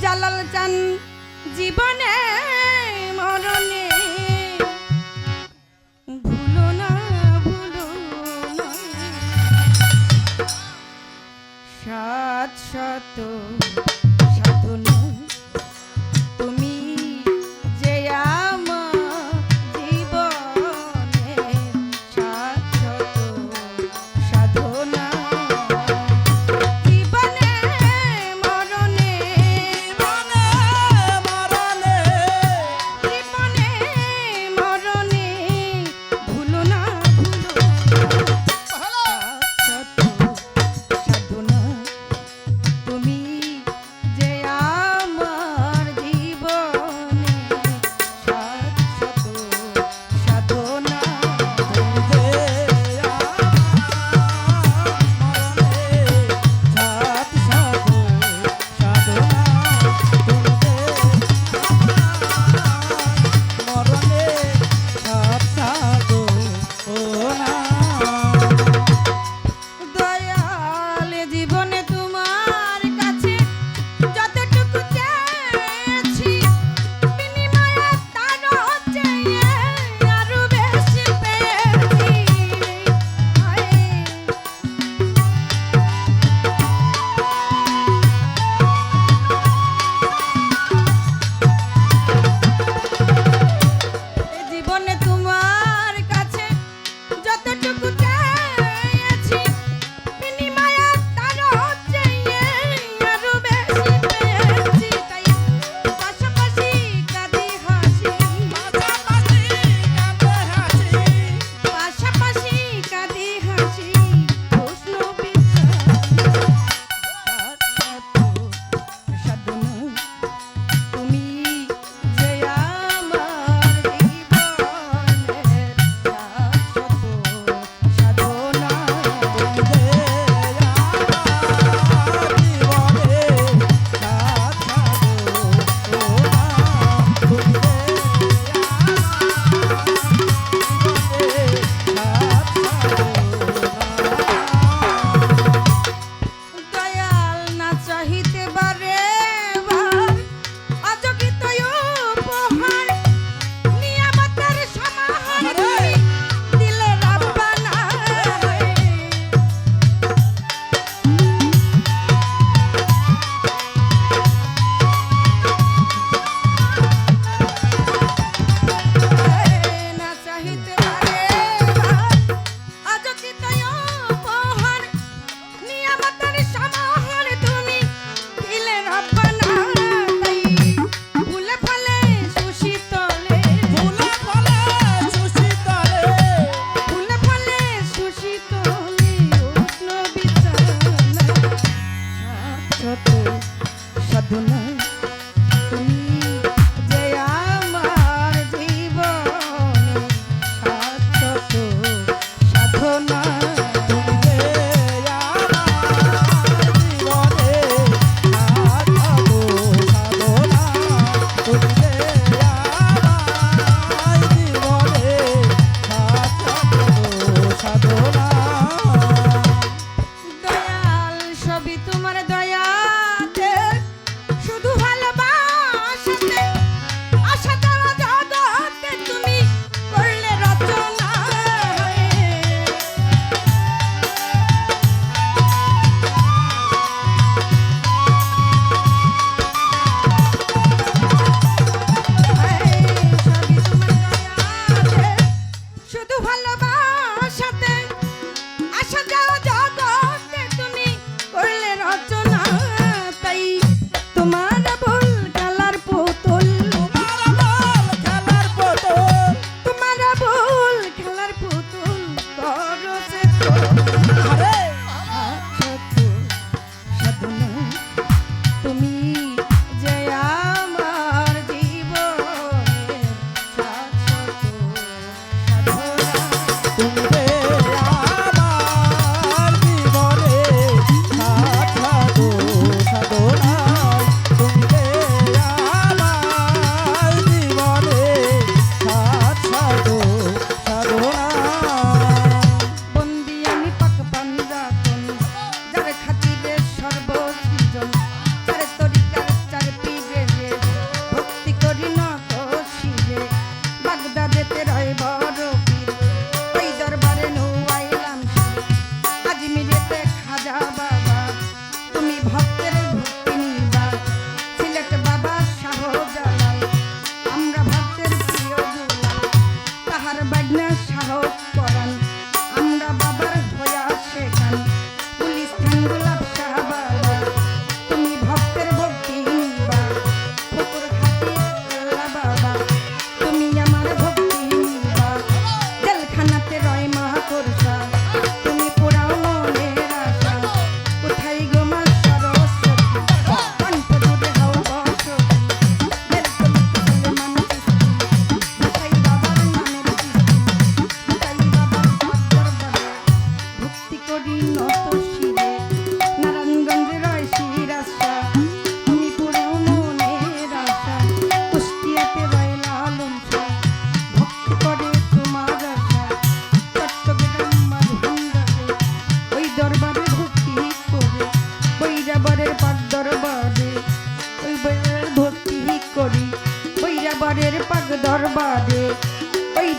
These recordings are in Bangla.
জালাল চান জীবনে মরণে ভুলো না সাত শত সাধনা তুমি যে আমার জীবনে সাত শত সাধনা জীবনে মরণে জীবনে মরণে ভুলো না সাত শত সাধনা তুমি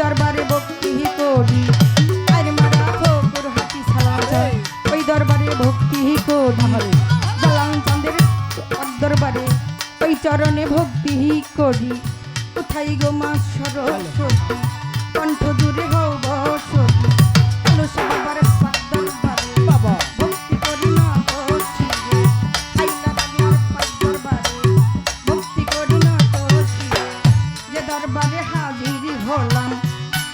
দরবারে ভক্তি করি আর মারা ফকুর হাতি সালাম যায় ওই দরবারে ভক্তি করি জালান চাঁদের দরবারে ওই চরণে ভক্তি করি কোথায় গো মা সরস্বতী কণ্ঠ জুড়ে হও বসতি এলো সে বাবার দরবারে বাবা ভক্তি করি না শিরে আইলা বাবার দরবারে ভক্তি করি না শিরে যে দরবারে হাজির হলাম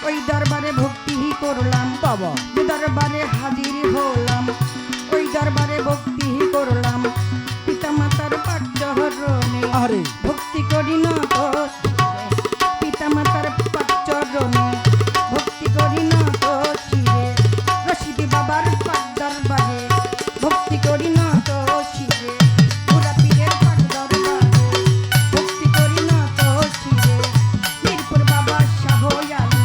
ওই দরবারে ভক্তি করলাম বাবা যে দরবারে হাজির হলাম ওই দরবারে ভক্তি করলাম পিতা মাতার পাঠ চরণে আরে ভক্তি করি না তো পিতা মাতার পাঠ চরণে ভক্তি করি না তো শিরে রশিদি বাবার পাঠ দরবারে ভক্তি করি না তো শিরে পুরা পীরের পাঠ দরবারে ভক্তি করি না তো শিরে মিরপুর বাবা শাহ আলী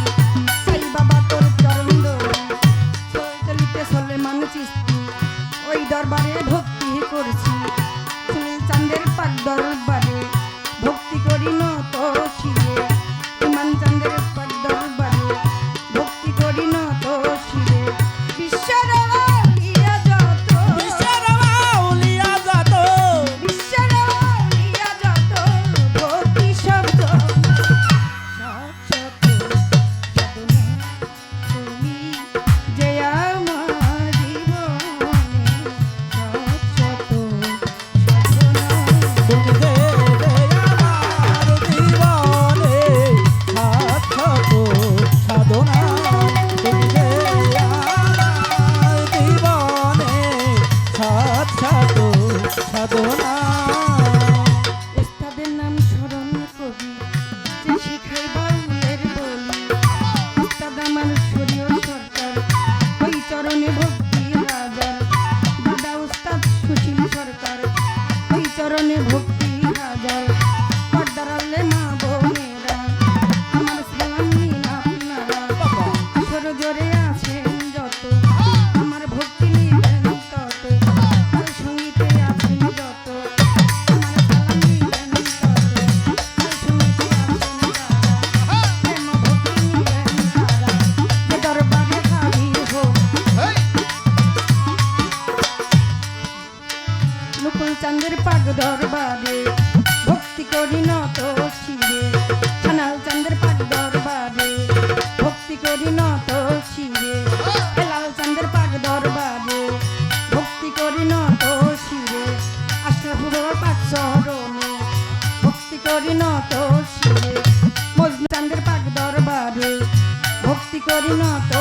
সাই বাবা তোর চরণ ধরে চলিতে চলে মানুষ ওই দরবারে ভক্তি করছি সুনীল চাঁদের পাক দরবারে ভক্তি করি না তো শিরে ইমান চাঁদের পাক দরবারে ভক্তি করি না তো শিরে বিশ্বের আউলিয়া যত বিশ্বের আউলিয়া যত বিশ্বের আউলিয়া যত ভক্তি শব্দ শাশ্বত সাধনা তুমি যে আমার জীবনে শাশ্বত সাধনা তুমি দেবে আমার জীবনে সাক্ষাৎ সাধনা তুমি দেবে আমার জীবনে সাক্ষাৎ সাধনা উস্তাদের নাম স্মরণ করি যে শিখাই বাউলের বলি উস্তাদ আমার শরীয় সরকার ওই চরণে ভক্তি হাজার দাদা উস্তাদ সুশীল সরকার ওই চরণে ভক্তি হাজার পর্দারালে মা বোনেরা আমার সালাম নিন আপনারা আসর জোরে আছেন যত আমার ভক্তি নিবেন তত আর সঙ্গীতে আছেন যত আমার সালাম নিবেন তত আর সঙ্গীতে আছেন তারা প্রেম ভক্তি নিবেন তারা যে দরবারে হাজির হোক নুকুল চাঁদের পাক দরবারে ভক্তি করি নত শিরে সানাল চাঁদের পাক দরবারে ভক্তি করি নত শিরে লাল চাঁদের পাক দরবারে ভক্তি করি নত শিরে আশরাফুর পাক চরণে ভক্তি করি নত শিরে মজনু চাঁদের পাক দরবারে ভক্তি করি নত